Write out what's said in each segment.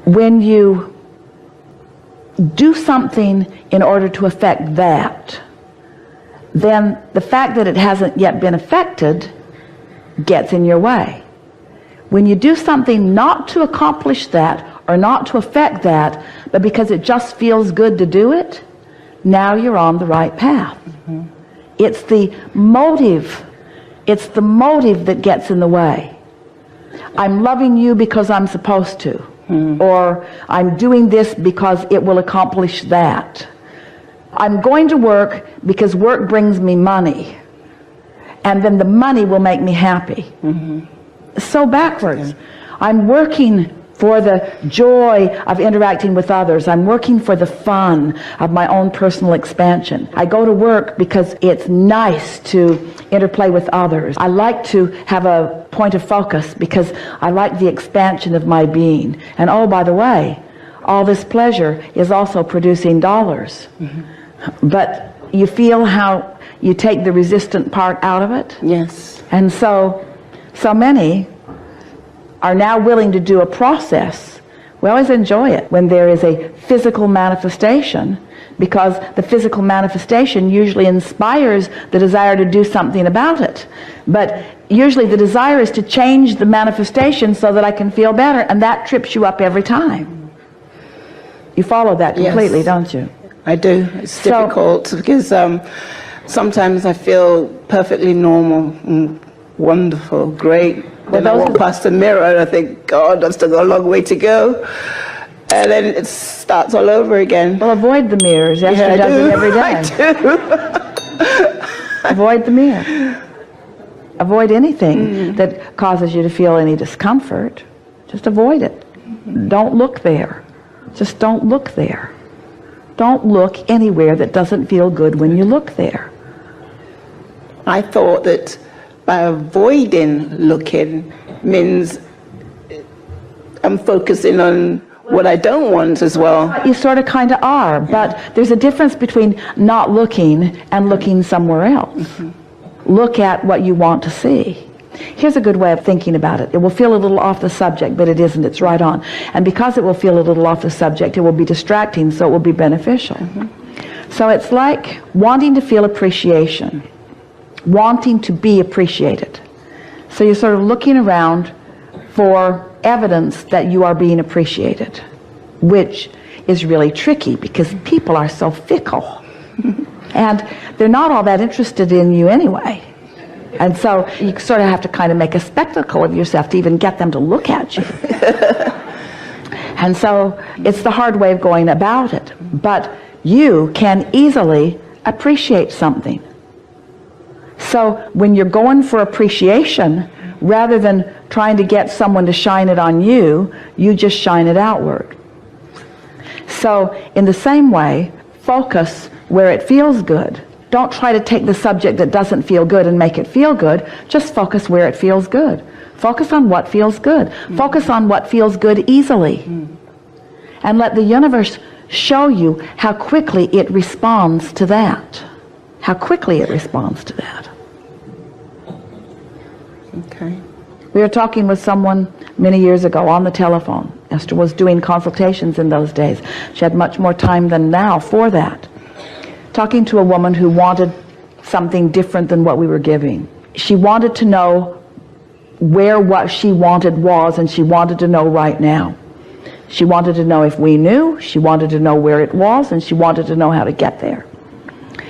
when you do something in order to affect that, then the fact that it hasn't yet been affected gets in your way. When you do something not to accomplish that or not to affect that, but because it just feels good to do it, now you're on the right path. Mm-hmm. It's the motive that gets in the way. I'm loving you because I'm supposed to. Or I'm doing this because it will accomplish that. I'm going to work because work brings me money, and then the money will make me happy. So backwards. I'm working for the joy of interacting with others. I'm working for the fun of my own personal expansion. I go to work because it's nice to interplay with others. I like to have a point of focus because I like the expansion of my being. And oh, by the way, all this pleasure is also producing dollars. But you feel how you take the resistant part out of it? Yes. And so many are now willing to do a process. We always enjoy it when there is a physical manifestation, because the physical manifestation usually inspires the desire to do something about it. But usually the desire is to change the manifestation so that I can feel better, and that trips you up every time. You follow that completely, yes. Don't you? I do. It's difficult because sometimes I feel perfectly normal and wonderful, great. Then I walk past the mirror and I think, God, I've still got a long way to go. And then it starts all over again. Well, avoid the mirrors. Esther does it every day. I do. Avoid the mirror. Avoid anything that causes you to feel any discomfort. Just avoid it. Don't look there. Just don't look there. Don't look anywhere that doesn't feel good when you look there. I thought that by avoiding looking means I'm focusing on what I don't want as well. You sort of kind of are, but there's a difference between not looking and looking somewhere else. Look at what you want to see. Here's a good way of thinking about it. It will feel a little off the subject, but it isn't. It's right on. And because it will feel a little off the subject, it will be distracting, so it will be beneficial. So it's like wanting to feel appreciation. Wanting to be appreciated. So you're sort of looking around for evidence that you are being appreciated, which is really tricky because people are so fickle and they're not all that interested in you anyway. And so you sort of have to kind of make a spectacle of yourself to even get them to look at you. And so it's the hard way of going about it. But you can easily appreciate something. So when you're going for appreciation, rather than trying to get someone to shine it on you, you just shine it outward. So in the same way, focus where it feels good. Don't try to take the subject that doesn't feel good and make it feel good. Just focus where it feels good. Focus on what feels good. Focus on what feels good easily. And let the universe show you how quickly it responds to that. How quickly it responds to that. Okay. We were talking with someone many years ago on the telephone. Esther was doing consultations in those days. She had much more time than now for that. Talking to a woman who wanted something different than what we were giving. She wanted to know where what she wanted was, and she wanted to know right now. She wanted to know if we knew, she wanted to know where it was, and she wanted to know how to get there.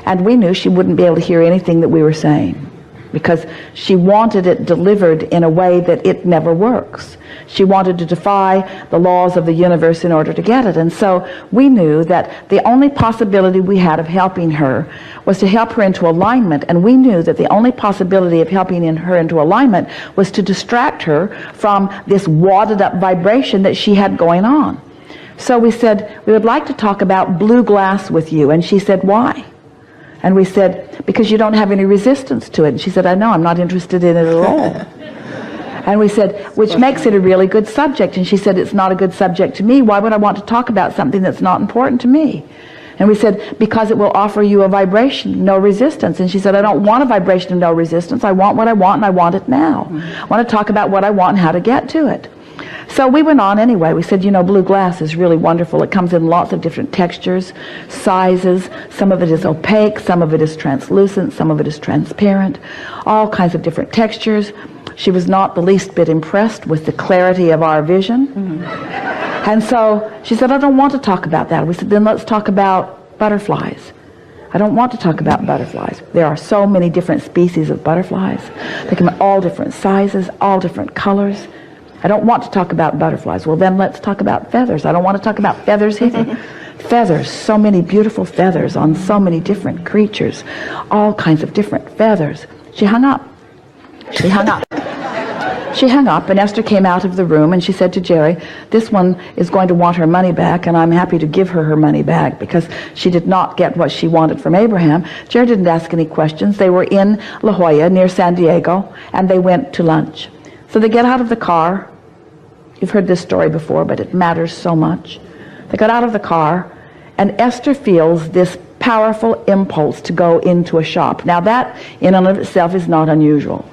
And we knew she wouldn't be able to hear anything that we were saying because she wanted it delivered in a way that it never works. She wanted to defy the laws of the universe in order to get it. And so we knew that the only possibility we had of helping her was to help her into alignment. And we knew that the only possibility of helping her into alignment was to distract her from this wadded up vibration that she had going on. So we said, we would like to talk about blue glass with you. And she said, why? And we said, because you don't have any resistance to it. And she said, I know, I'm not interested in it at all. And we said, which makes it a really good subject. And she said, it's not a good subject to me. Why would I want to talk about something that's not important to me? And we said, because it will offer you a vibration, no resistance. And she said, I don't want a vibration of no resistance. I want what I want, and I want it now. I want to talk about what I want and how to get to it. So we went on anyway. We said, you know, blue glass is really wonderful. It comes in lots of different textures, sizes. Some of it is opaque, some of it is translucent, some of it is transparent, all kinds of different textures. She was not the least bit impressed with the clarity of our vision. And so she said, I don't want to talk about that. We said, then let's talk about butterflies. I don't want to talk about butterflies. There are so many different species of butterflies. They come in all different sizes, all different colors. I don't want to talk about butterflies. Well, then let's talk about feathers. I don't want to talk about feathers either. Feathers, so many beautiful feathers on so many different creatures, all kinds of different feathers. She hung up. She hung up. She hung up, and Esther came out of the room, and she said to Jerry, this one is going to want her money back, and I'm happy to give her her money back because she did not get what she wanted from Abraham. Jerry didn't ask any questions. They were in La Jolla near San Diego, and they went to lunch. So they get out of the car. You've heard this story before, but it matters so much. They got out of the car, and Esther feels this powerful impulse to go into a shop. Now that, in and of itself, is not unusual.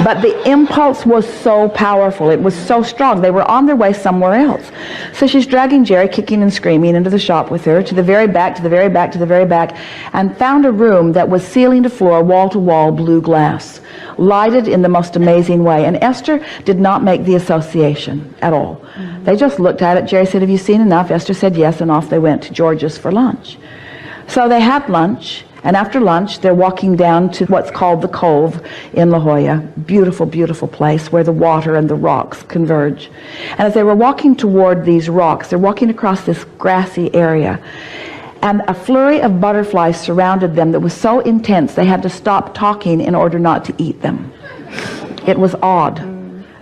But the impulse was so powerful. It was so strong. They were on their way somewhere else. So she's dragging Jerry, kicking and screaming, into the shop with her, to the very back, to the very back, to the very back, and found a room that was ceiling to floor, wall to wall, blue glass, lighted in the most amazing way. And Esther did not make the association at all. They just looked at it. Jerry said, have you seen enough? Esther said yes, and off they went to George's for lunch. So they had lunch. And after lunch, they're walking down to what's called the Cove in La Jolla. Beautiful, beautiful place where the water and the rocks converge. And as they were walking toward these rocks, they're walking across this grassy area. And a flurry of butterflies surrounded them that was so intense they had to stop talking in order not to eat them. It was odd,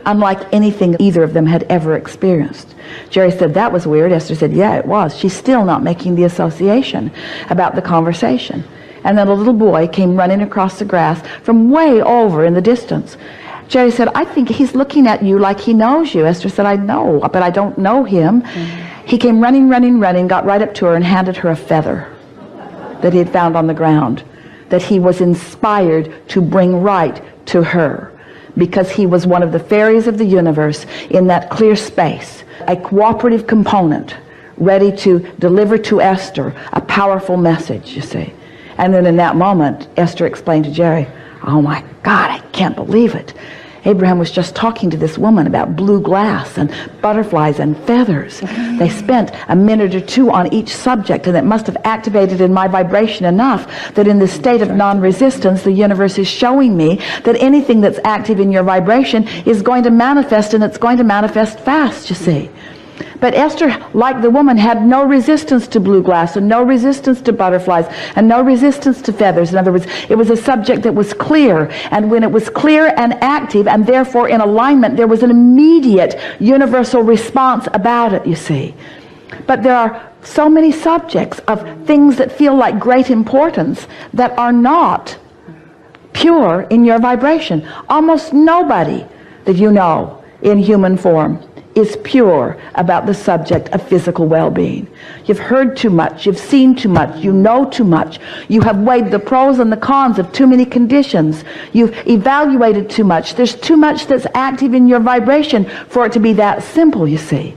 unlike anything either of them had ever experienced. Jerry said, that was weird. Esther said, yeah, it was. She's still not making the association about the conversation. And then a little boy came running across the grass from way over in the distance. Jerry said, I think he's looking at you like he knows you. Esther said, I know, but I don't know him. He came running, got right up to her and handed her a feather that he had found on the ground, that he was inspired to bring right to her, because he was one of the fairies of the universe in that clear space, a cooperative component, ready to deliver to Esther a powerful message, you see. And then in that moment, Esther explained to Jerry, oh my God, I can't believe it. Abraham was just talking to this woman about blue glass and butterflies and feathers. They spent a minute or two on each subject, and it must have activated in my vibration enough that in this state of non-resistance, the universe is showing me that anything that's active in your vibration is going to manifest, and it's going to manifest fast, you see. But Esther, like the woman, had no resistance to blue glass and no resistance to butterflies and no resistance to feathers. In other words, it was a subject that was clear. And when it was clear and active and therefore in alignment, there was an immediate universal response about it, you see. But there are so many subjects of things that feel like great importance that are not pure in your vibration. Almost nobody that you know in human form is pure about the subject of physical well-being. You've heard too much, you've seen too much, you know too much, you have weighed the pros and the cons of too many conditions, you've evaluated too much. There's too much that's active in your vibration for it to be that simple, you see.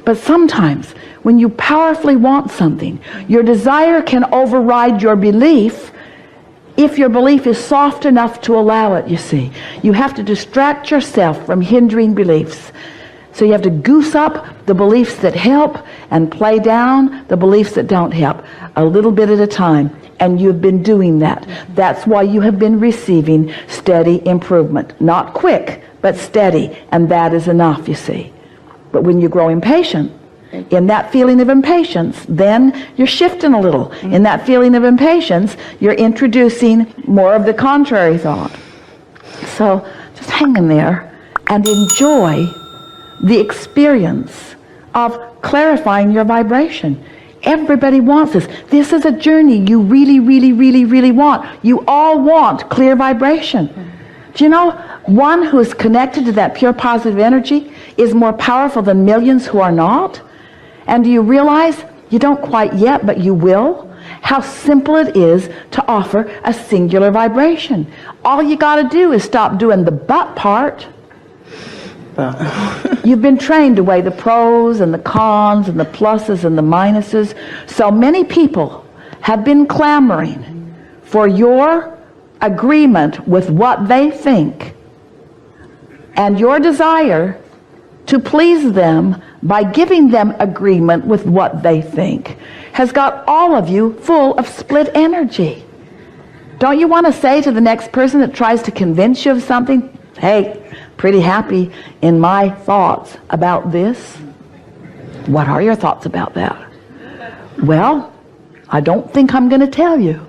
But sometimes when you powerfully want something, your desire can override your belief if your belief is soft enough to allow it, you see. You have to distract yourself from hindering beliefs. So you have to goose up the beliefs that help and play down the beliefs that don't help, a little bit at a time. And you've been doing that. That's why you have been receiving steady improvement. Not quick, but steady. And that is enough, you see. But when you grow impatient, in that feeling of impatience, then you're shifting a little. In that feeling of impatience, you're introducing more of the contrary thought. So just hang in there and enjoy the experience of clarifying your vibration. Everybody wants this. This is a journey you really, really, really, really want. You all want clear vibration. Do you know, one who is connected to that pure positive energy is more powerful than millions who are not? And do you realize, you don't quite yet, but you will, how simple it is to offer a singular vibration. All you got to do is stop doing the but part. You've been trained to weigh the pros and the cons and the pluses and the minuses. So many people have been clamoring for your agreement with what they think and your desire to please them by giving them agreement with what they think has got all of you full of split energy. Don't you want to say to the next person that tries to convince you of something, hey, pretty happy in my thoughts about this? What are your thoughts about that? Well, I don't think I'm going to tell you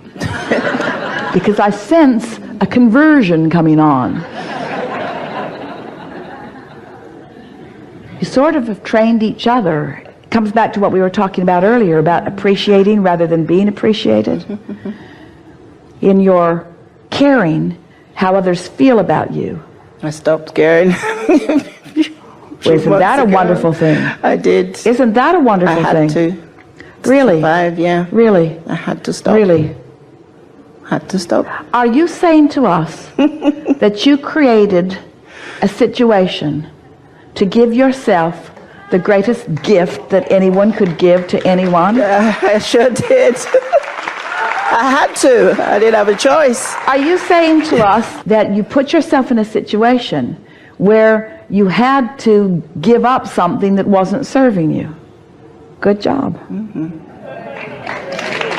because I sense a conversion coming on. You sort of have trained each other. It comes back to what we were talking about earlier about appreciating rather than being appreciated. In your caring how others feel about you. I stopped caring. Isn't that a wonderful thing? I did. Isn't that a wonderful thing? I had to. Really? Survive, yeah. Really? I had to stop. Really? Had to stop. Are you saying to us that you created a situation to give yourself the greatest gift that anyone could give to anyone? I sure did. I had to. I didn't have a choice. Are you saying to us that you put yourself in a situation where you had to give up something that wasn't serving you? Good job.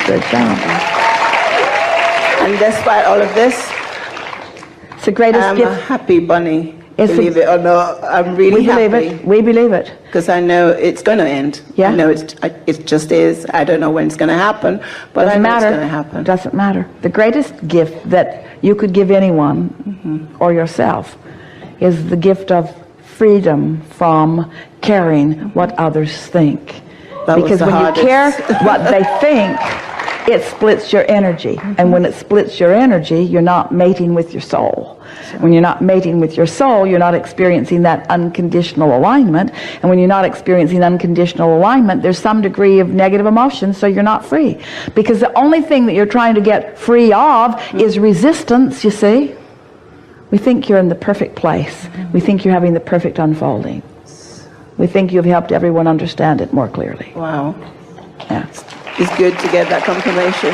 Good job. And despite all of this, It's the greatest I'm gift. a happy bunny. It's a- Believe it or not, I'm really We believe happy. it. We believe it. Because I know it's going to end. Yeah. I know it just is. I don't know when it's going to happen, but I Doesn't know matter. it's going to happen. Doesn't matter. The greatest gift that you could give anyone or yourself is the gift of freedom from caring what others think. That was Because the when hardest. you care what they think, it splits your energy. And when it splits your energy, you're not mating with your soul. When you're not mating with your soul, you're not experiencing that unconditional alignment. And when you're not experiencing unconditional alignment, there's some degree of negative emotion, so you're not free. Because the only thing that you're trying to get free of is resistance, you see. We think you're in the perfect place. We think you're having the perfect unfolding. We think you've helped everyone understand it more clearly. Wow. Yeah. It's good to get that confirmation.